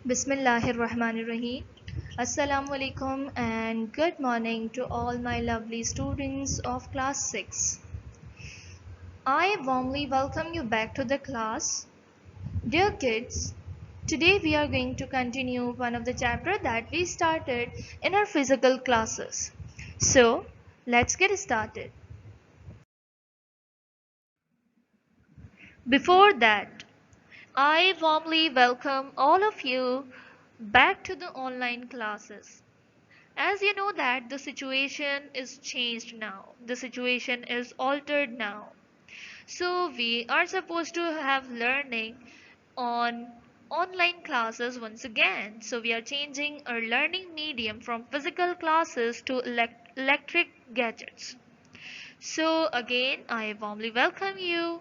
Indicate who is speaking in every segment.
Speaker 1: Bismillahirrahmanirrahim. Assalamu alaikum and good morning to all my lovely students of class 6. I warmly welcome you back to the class. Dear kids, today we are going to continue one of the chapter that we started in our physical classes. So, let's get started. Before that, I warmly welcome all of you back to the online classes. As you know that the situation is changed now, the situation is altered now. So we are supposed to have learning on online classes once again. So we are changing our learning medium from physical classes to electric gadgets. So again, I warmly welcome you.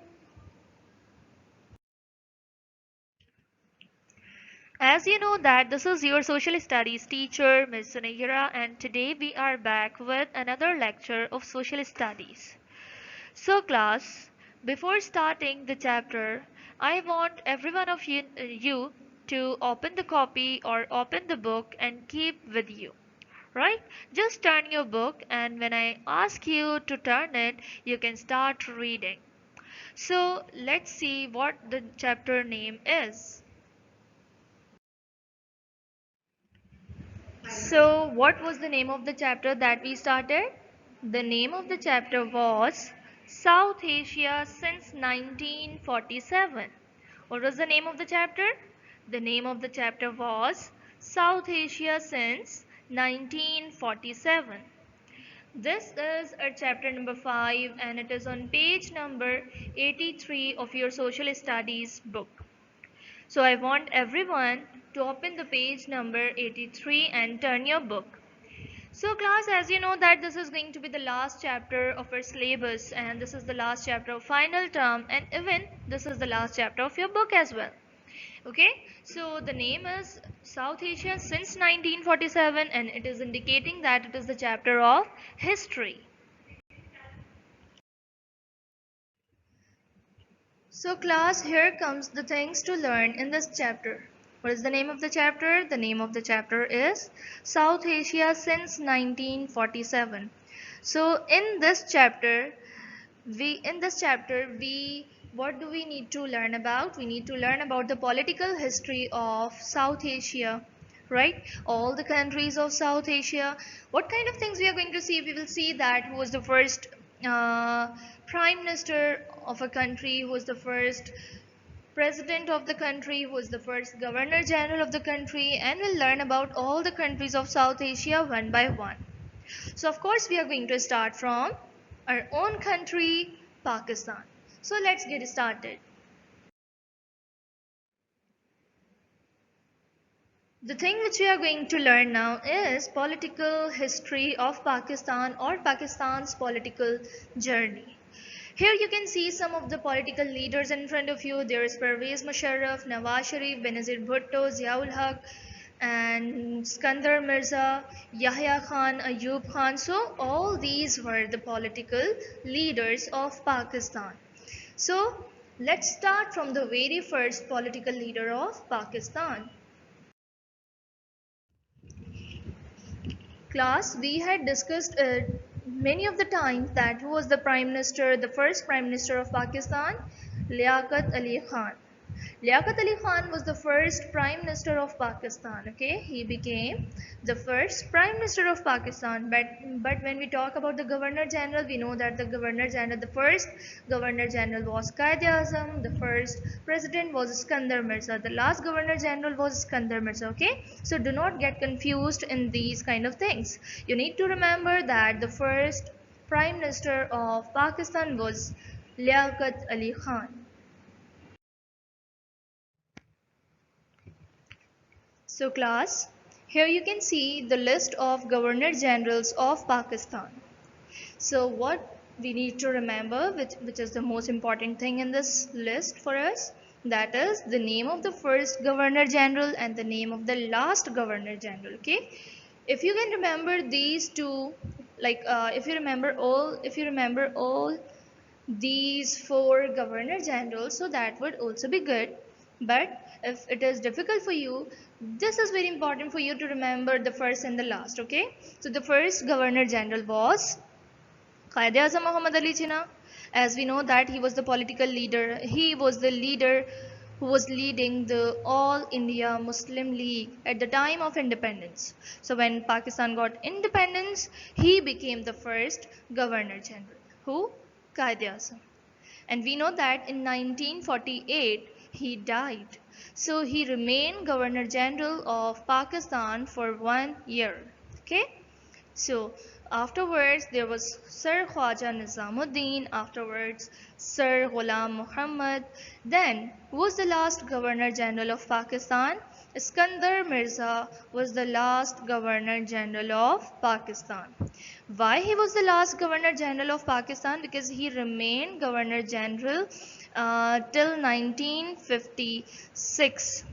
Speaker 1: As you know that this is your social studies teacher, Ms. Sunehira, and today we are back with another lecture of social studies. So class, before starting the chapter, I want every one of you to open the copy or open the book and keep with you. Right? Just turn your book and when I ask you to turn it, you can start reading. So let's see what the chapter name is. So what was the name of the chapter that we started? The name of the chapter was South Asia since 1947. What was the name of the chapter? The name of the chapter was South Asia since 1947. This is our chapter number 5 and it is on page number 83 of your social studies book. So I want everyone to open the page number 83 and turn your book. So class, as you know that this is going to be the last chapter of our syllabus and this is the last chapter of final term and even this is the last chapter of your book as well. Okay, so the name is South Asia since 1947 and it is indicating that it is the chapter of history. So class, here comes the things to learn in this chapter. What is the name of the chapter? The name of the chapter is South Asia since 1947. So in this chapter, we what do we need to learn about? We need to learn about the political history of South Asia, right? All the countries of South Asia. What kind of things we are going to see? We will see that who was the first uh, prime minister of a country, who was the first president of the country, who was the first governor general of the country, and we'll learn about all the countries of South Asia one by one. So of course we are going to start from our own country, Pakistan. So let's get started. The thing which we are going to learn now is political history of Pakistan or Pakistan's political journey. Here you can see some of the political leaders in front of you. There is Pervez Musharraf, Nawaz Sharif, Benazir Bhutto, Ziaul Haq, and Skandar Mirza, Yahya Khan, Ayub Khan. So all these were the political leaders of Pakistan. So let's start from the very first political leader of Pakistan. Class, we had discussed many of the times that who was the prime minister, the first prime minister of Pakistan, Liaquat Ali Khan. Liaquat Ali Khan was the first prime minister of Pakistan. Okay, he became the first prime minister of Pakistan. But when we talk about the governor general, we know that the governor general, the first governor general was Quaid-e-Azam. The first president was Iskandar Mirza. The last governor general was Iskandar Mirza. Okay, so do not get confused in these kind of things. You need to remember that the first prime minister of Pakistan was Liaquat Ali Khan. So class, here you can see the list of Governor Generals of Pakistan. So what we need to remember, which is the most important thing in this list for us, that is the name of the first Governor General and the name of the last Governor General. Okay, if you can remember these two, like if you remember all these four Governor Generals, so that would also be good. But if it is difficult for you, this is very important for you to remember the first and the last. Okay, so the first governor general was Quaid-e-Azam Muhammad Ali Jinnah. As we know that he was the political leader, he was the leader who was leading the All India Muslim League at the time of independence. So when Pakistan got independence, he became the first Governor General. Who? Quaid-e-Azam. And we know that in 1948 he died. So he remained Governor General of Pakistan for 1 year. Okay? So afterwards there was Sir Khwaja Nizamuddin, afterwards Sir Ghulam Muhammad. Then who was the last Governor General of Pakistan? Iskandar Mirza was the last Governor General of Pakistan. Why he was the last Governor General of Pakistan? Because he remained Governor General till 1956.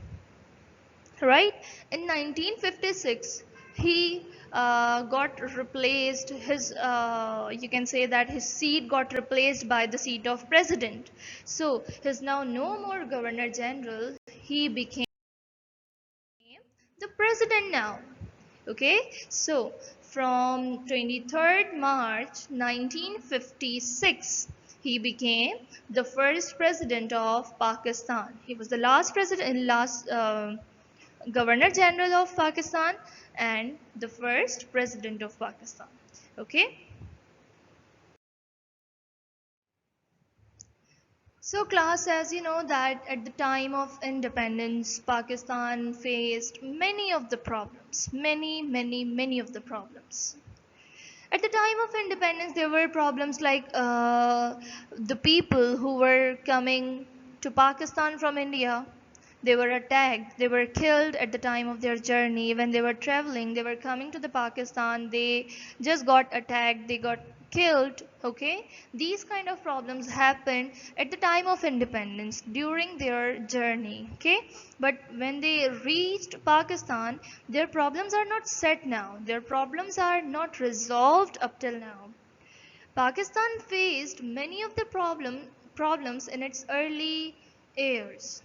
Speaker 1: Right, in 1956 he got replaced, his you can say that his seat got replaced by the seat of president. So he's now no more governor general, he became the president now. Okay, so from 23rd March 1956 he became the first president of Pakistan. He was the last president, last Governor General of Pakistan and the first President of Pakistan. Okay. So class, as you know that at the time of independence, Pakistan faced many of the problems. Many of the problems. At the time of independence, there were problems like the people who were coming to Pakistan from India. They were attacked, they were killed at the time of their journey. When they were traveling, they were coming to the Pakistan, they just got attacked, they got killed. Okay, these kind of problems happened at the time of independence during their journey. Okay, but when they reached Pakistan, their problems are not set now, their problems are not resolved up till now. Pakistan faced many of the problems in its early years.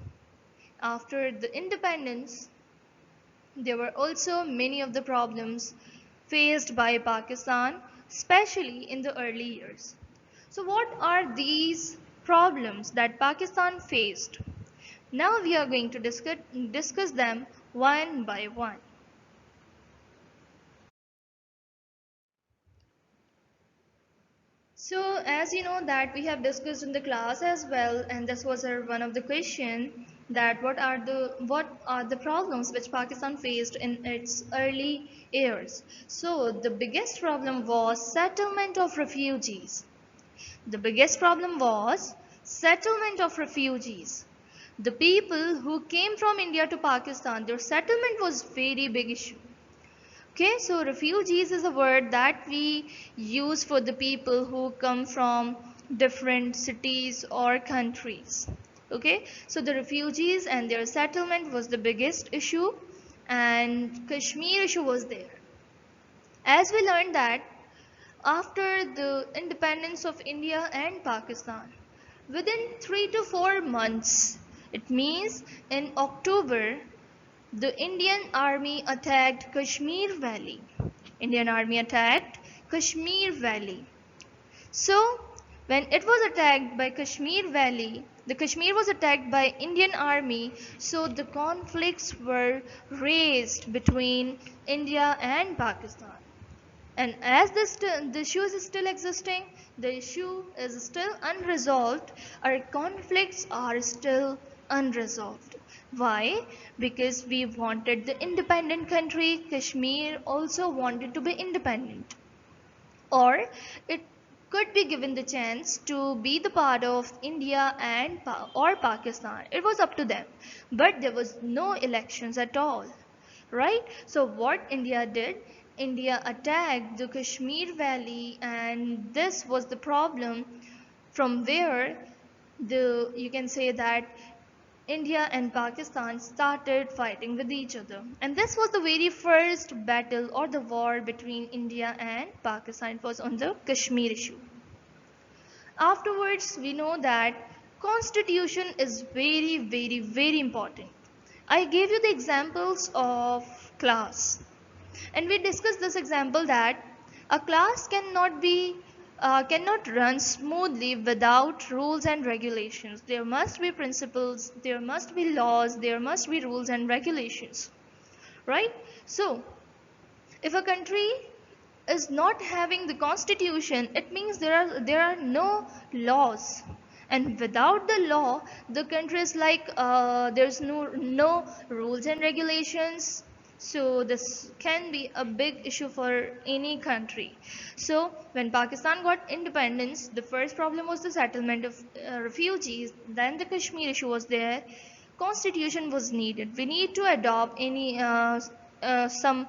Speaker 1: After the independence, there were also many of the problems faced by Pakistan, especially in the early years. So what are these problems that Pakistan faced? Now we are going to discuss them one by one. So as you know that we have discussed in the class as well, and this was one of the question, that what are the problems which Pakistan faced in its early years. So the biggest problem was settlement of refugees. The biggest problem was settlement of refugees. The people who came from India to Pakistan, their settlement was very big issue. Okay, so refugees is a word that we use for the people who come from different cities or countries. Okay, so the refugees and their settlement was the biggest issue, and Kashmir issue was there. As we learned that after the independence of India and Pakistan, within 3 to 4 months, it means in October, the Indian army attacked Kashmir Valley. Indian army attacked Kashmir Valley. So, when it was attacked by Kashmir Valley, the Kashmir was attacked by Indian army, so the conflicts were raised between India and Pakistan. And as the issue is still existing, the issue is still unresolved, our conflicts are still unresolved. Why? Because we wanted the independent country, Kashmir also wanted to be independent. Or it could be given the chance to be the part of India or Pakistan. It was up to them. But there was no elections at all. Right? So what India did, India attacked the Kashmir Valley, and this was the problem from where the you can say that India and Pakistan started fighting with each other. And this was the very first battle or the war between India and Pakistan. It was on the Kashmir issue. Afterwards, we know that constitution is very, very, very important. I gave you the examples of class, and we discussed this example that a class cannot run smoothly without rules and regulations. There must be principles, there must be laws, there must be rules and regulations, right? So if a country is not having the constitution, it means there are no laws, and without the law, the country is like there's no rules and regulations. So this can be a big issue for any country. So when Pakistan got independence, the first problem was the settlement of refugees. Then the Kashmir issue was there. Constitution was needed. We need to adopt any some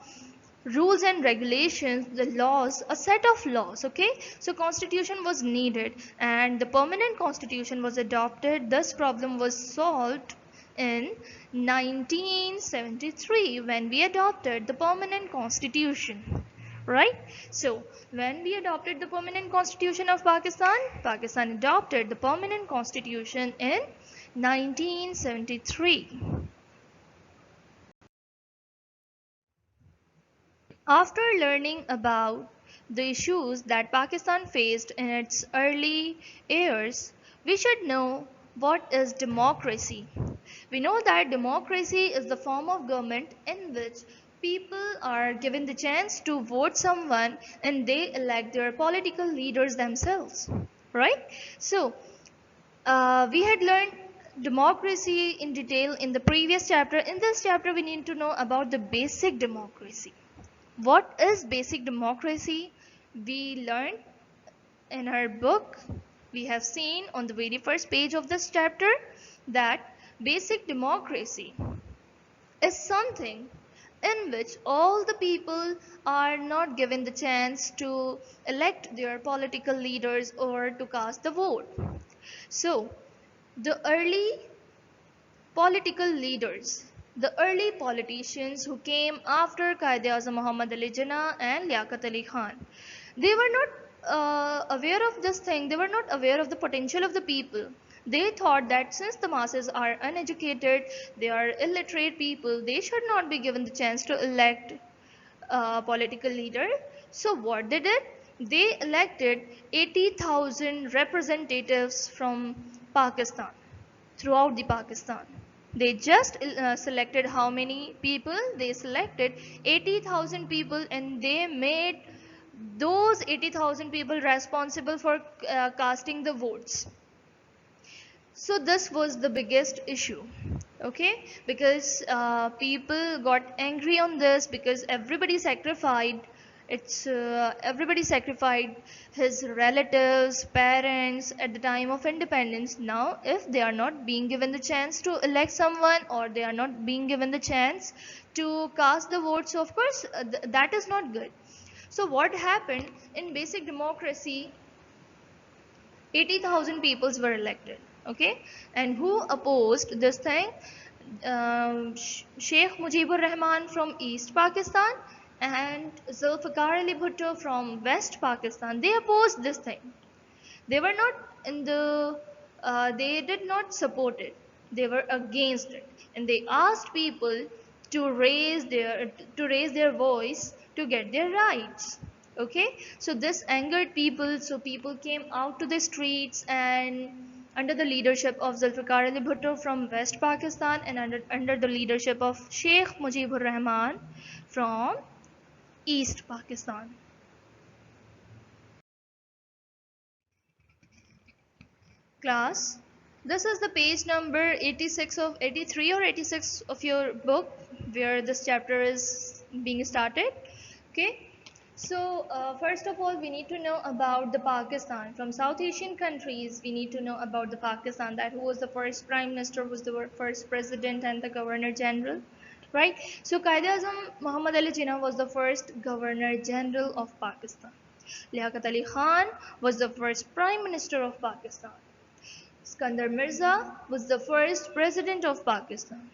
Speaker 1: rules and regulations, the laws, a set of laws. Okay, so constitution was needed and the permanent constitution was adopted. This problem was solved in 1973 when we adopted the permanent constitution, right? So when we adopted the permanent constitution of Pakistan adopted the permanent constitution in 1973. After learning about the issues that Pakistan faced in its early years, we should know what is democracy. We know that democracy is the form of government in which people are given the chance to vote someone and they elect their political leaders themselves, right? So we had learned democracy in detail in the previous chapter. In this chapter, we need to know about the basic democracy. What is basic democracy? We learned in our book, we have seen on the very first page of this chapter that basic democracy is something in which all the people are not given the chance to elect their political leaders or to cast the vote. So, the early political leaders, the early politicians who came after Quaid-e-Azam Muhammad Ali Jinnah and Liaquat Ali Khan, they were not aware of this thing. They were not aware of the potential of the people. They thought that since the masses are uneducated, they are illiterate people, they should not be given the chance to elect a political leader. So what they did? They elected 80,000 representatives from Pakistan, throughout the Pakistan. They just selected how many people? They selected 80,000 people and they made those 80,000 people responsible for casting the votes. So this was the biggest issue, okay, because people got angry on this because everybody sacrificed his relatives, parents at the time of independence. Now if they are not being given the chance to elect someone or they are not being given the chance to cast the votes, so of course that is not good. So what happened in basic democracy? 80,000 peoples were elected, okay, and who opposed this thing? Sheikh Mujibur Rahman from East Pakistan and Zulfikar Ali Bhutto from West Pakistan. They opposed this thing. They were not in the they did not support it. They were against it, and they asked people to raise their voice to get their rights. Okay, so this angered people, so people came out to the streets, and under the leadership of Zulfikar Ali Bhutto from West Pakistan and under the leadership of Sheikh Mujibur Rahman from East Pakistan. Class, this is the page number 86 of 83 or 86 of your book where this chapter is being started. Okay, so first of all we need to know about the Pakistan. From South Asian countries we need to know about the Pakistan, that who was the first prime minister, who was the first president and the governor general, right? So Quaid-e-Azam Muhammad Ali Jinnah was the first governor general of Pakistan. Liaquat Ali Khan was the first prime minister of Pakistan. Skandar Mirza was the first president of Pakistan.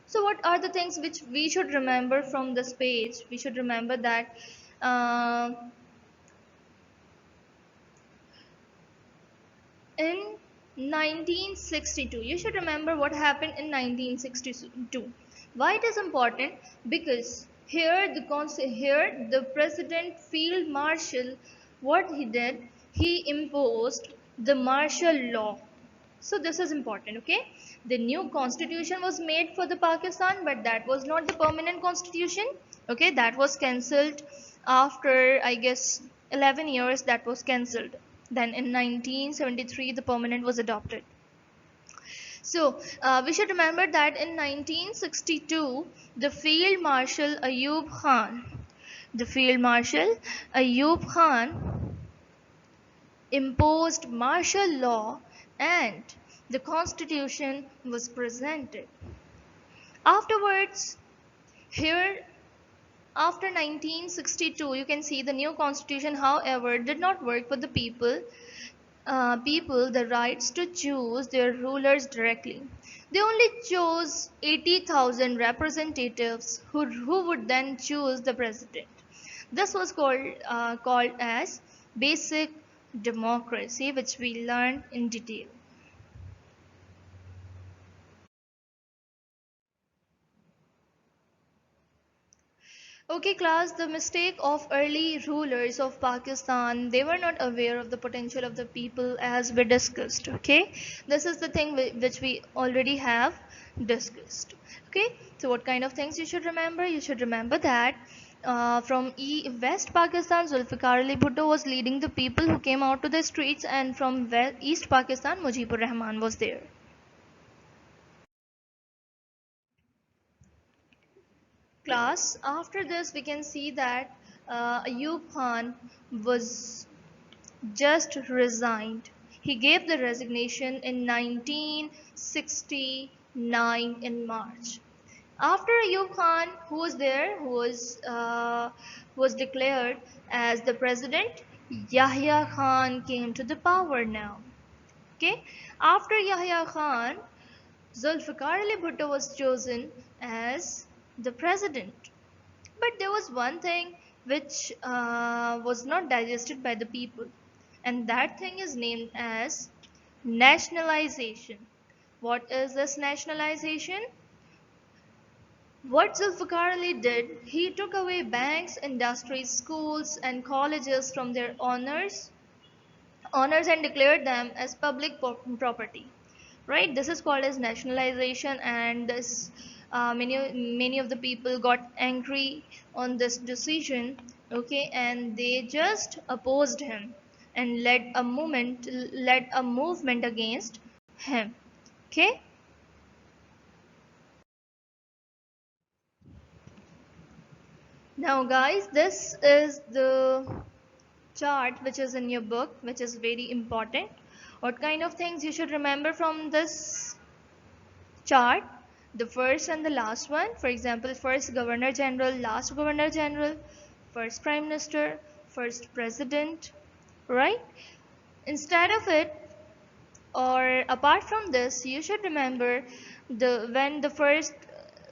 Speaker 1: So what are the things which we should remember from this page? We should remember that in 1962. You should remember what happened in 1962. Why it is important? Because here the president field marshal, what he did, he imposed the martial law. So this is important, okay? The new constitution was made for the Pakistan, but that was not the permanent constitution. Okay, that was cancelled after, I guess, 11 years. That was cancelled. Then in 1973, the permanent was adopted. So we should remember that in 1962, the Field Marshal Ayub Khan imposed martial law, and the constitution was presented. Afterwards, here after 1962, you can see the new constitution, however, did not work for the people the rights to choose their rulers directly. They only chose 80,000 representatives who would then choose the president. This was called as basic democracy, which we learned in detail. Okay class, the mistake of early rulers of Pakistan, they were not aware of the potential of the people as we discussed. Okay, this is the thing which we already have discussed. Okay, so what kind of things you should remember? You should remember that from West Pakistan, Zulfikar Ali Bhutto was leading the people who came out to the streets, and from East Pakistan, Mujibur Rahman was there. Class, after this we can see that Ayub Khan was just resigned. He gave the resignation in 1969 in March. After Ayub Khan, who was there, was declared as the president, Yahya Khan came to the power now. Okay, after Yahya Khan, Zulfikar Ali Bhutto was chosen as the president. But there was one thing which was not digested by the people, and that thing is named as nationalization. What is this nationalization? What Zulfikar Ali did, he took away banks, industries, schools, and colleges from their owners and declared them as public property. Right, this is called as nationalization, and this many of the people got angry on this decision. Okay, and they just opposed him and led a movement against him. Okay, now guys, this is the chart which is in your book, which is very important. What kind of things you should remember from this chart? The first and the last one, for example, first governor general, last governor general, first prime minister, first president, right? Instead of it, or apart from this, you should remember when the first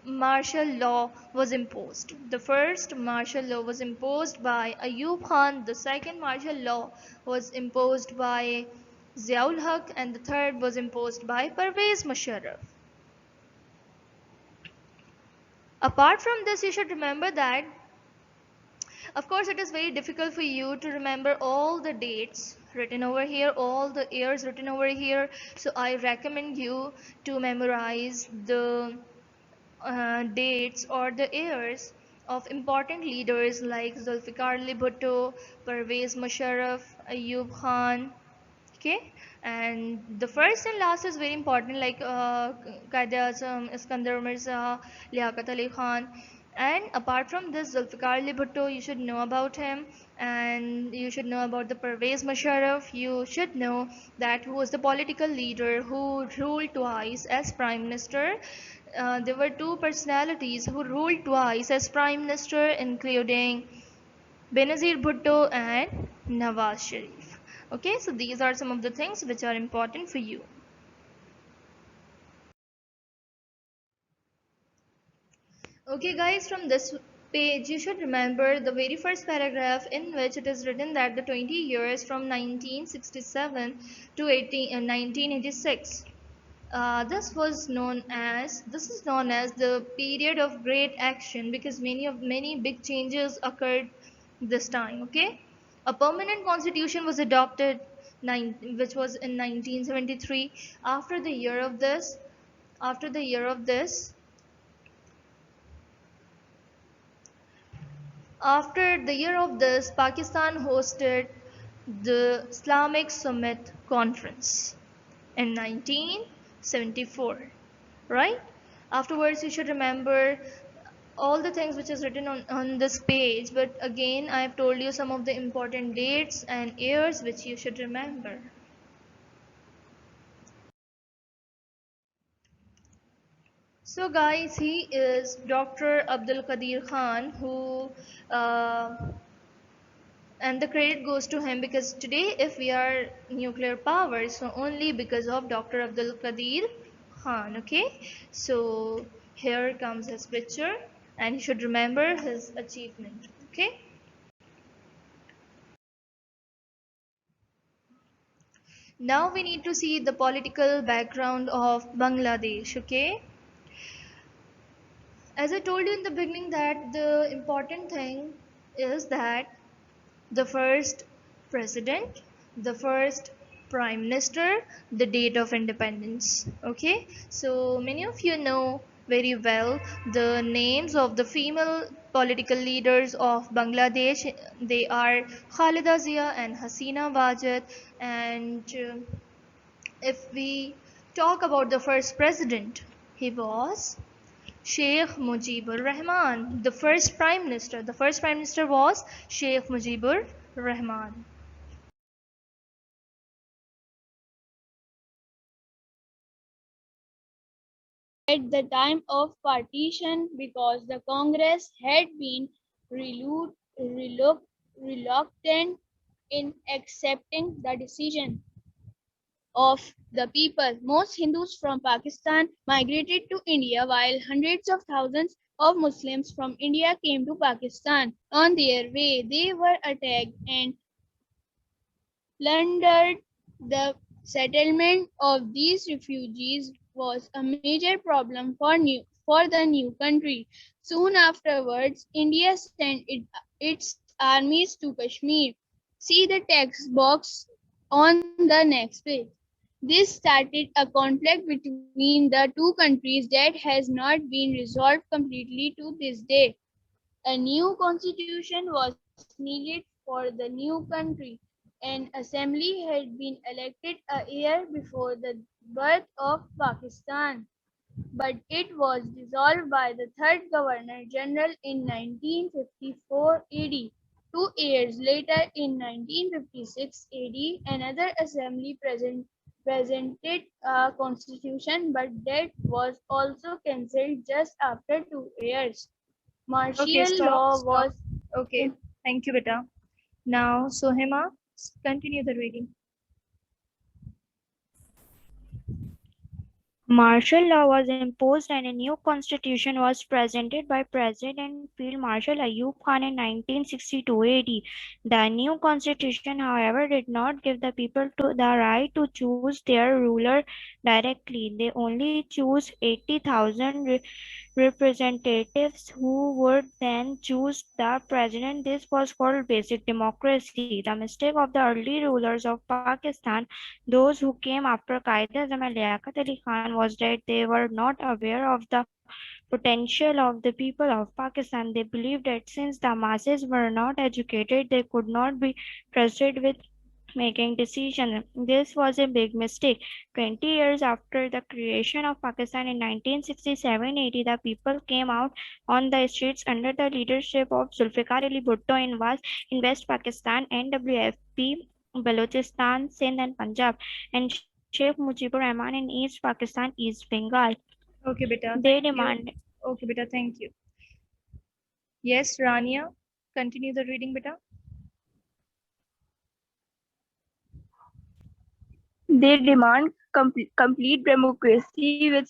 Speaker 1: martial law was imposed. The first martial law was imposed by Ayub Khan, the second martial law was imposed by Ziaul Haq, and the third was imposed by Pervez Musharraf. Apart from this, you should remember that, of course, it is very difficult for you to remember all the dates written over here, all the years written over here. So I recommend you to memorize the dates or the years of important leaders like Zulfikar Ali Bhutto, Pervez Musharraf, Ayub Khan. Okay, and the first and last is very important, like Qaid Azam, Iskandar Mirza, Liaquat Ali Khan. And apart from this, Zulfikar Ali Bhutto, you should know about him, and you should know about the Pervez Musharraf. You should know that who was the political leader who ruled twice as prime minister. There were two personalities who ruled twice as prime minister, including Benazir Bhutto and Nawaz Sharif. Okay, so these are some of the things which are important for you. Okay guys, from this page, you should remember the very first paragraph in which it is written that the 20 years from 1967 to 1986. This is known as the period of great action because many big changes occurred this time. Okay, a permanent constitution was adopted, which was in 1973. After the year of this, After the year of this, Pakistan hosted the Islamic Summit Conference in 1974, right? Afterwards, you should remember all the things which is written on this page, but again, I have told you some of the important dates and years which you should remember. So guys, he is Dr. Abdul Qadir Khan, who and the credit goes to him because today if we are nuclear power, so only because of Dr. Abdul Qadir Khan. Okay, so here comes his picture and you should remember his achievement. Okay, now we need to see the political background of Bangladesh. Okay, as I told you in the beginning that the important thing is that the first president, the first prime minister, the date of independence. Okay, so many of you know very well the names of the female political leaders of Bangladesh. They are Khalida Zia and Hasina Wajid. And if we talk about the first president, he was Sheikh Mujibur Rahman, the first prime minister. The first prime minister was Sheikh Mujibur Rahman.
Speaker 2: At the time of partition, because the Congress had been reluctant in accepting the decision of the people. Most Hindus from Pakistan migrated to India, while hundreds of thousands of Muslims from India came to Pakistan. On their way, they were attacked and plundered. The settlement of these refugees was a major problem for the new country. Soon afterwards, India sent its armies to Kashmir. See the text box on the next page. This started a conflict between the two countries that has not been resolved completely to this day. A new constitution was needed for the new country. An assembly had been elected a year before the birth of Pakistan, but it was dissolved by the third Governor General in 1954 AD. 2 years later, in 1956 AD, another assembly presented a constitution, but that was also cancelled just after 2 years.
Speaker 1: Okay,
Speaker 2: Martial
Speaker 1: stop,
Speaker 2: law
Speaker 1: stop.
Speaker 2: was
Speaker 1: Okay, thank you, beta. Now, Sohima, continue the reading.
Speaker 3: Martial law was imposed and a new constitution was presented by President Field Marshal Ayub Khan in 1962 AD. The new constitution, however, did not give the people the right to choose their ruler directly. They only chose 80,000 representatives who would then choose the president. This was called basic democracy. The mistake of the early rulers of Pakistan, those who came after Qaeda Azam and Liaquat Ali Khan, was that they were not aware of the potential of the people of Pakistan. They believed that since the masses were not educated, they could not be trusted with making decisions. This was a big mistake. 20 years after the creation of Pakistan in 1967-80, the people came out on the streets under the leadership of Zulfikar Ali Bhutto in West Pakistan, NWFP, Balochistan, Sindh and Punjab, and Sheikh Mujibur Rahman in East Pakistan, East Bengal.
Speaker 1: Okay, beta,
Speaker 3: They
Speaker 1: thank you.
Speaker 3: demanded
Speaker 1: Okay, beta, thank you. Yes, Rania, continue the reading, beta.
Speaker 4: They demand complete democracy with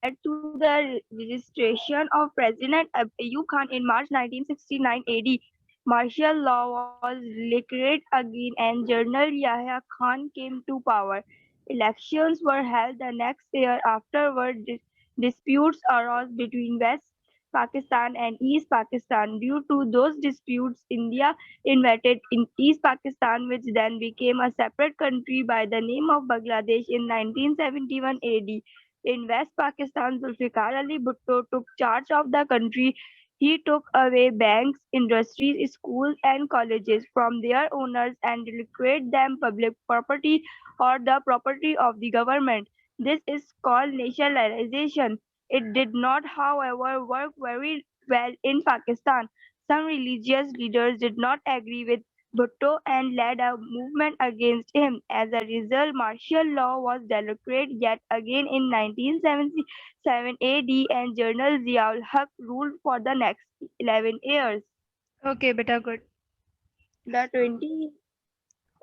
Speaker 4: to the registration of President Ayub Khan in March 1969 AD. Martial law was declared again and General Yahya Khan came to power. Elections were held the next year. Afterward, disputes arose between West Pakistan and East Pakistan. Due to those disputes, India invaded in East Pakistan, which then became a separate country by the name of Bangladesh in 1971 AD. In West Pakistan, Zulfikar Ali Bhutto took charge of the country. He took away banks, industries, schools, and colleges from their owners and declared them public property or the property of the government. This is called nationalization. It did not, however, work very well in Pakistan. Some religious leaders did not agree with Bhutto and led a movement against him. As a result, martial law was declared yet again in 1977 AD and General Ziaul Haq ruled for the next 11 years.
Speaker 1: Okay, beta, good.
Speaker 4: The 20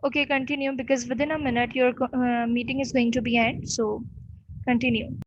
Speaker 1: Okay, continue because within a minute your meeting is going to be end. So continue.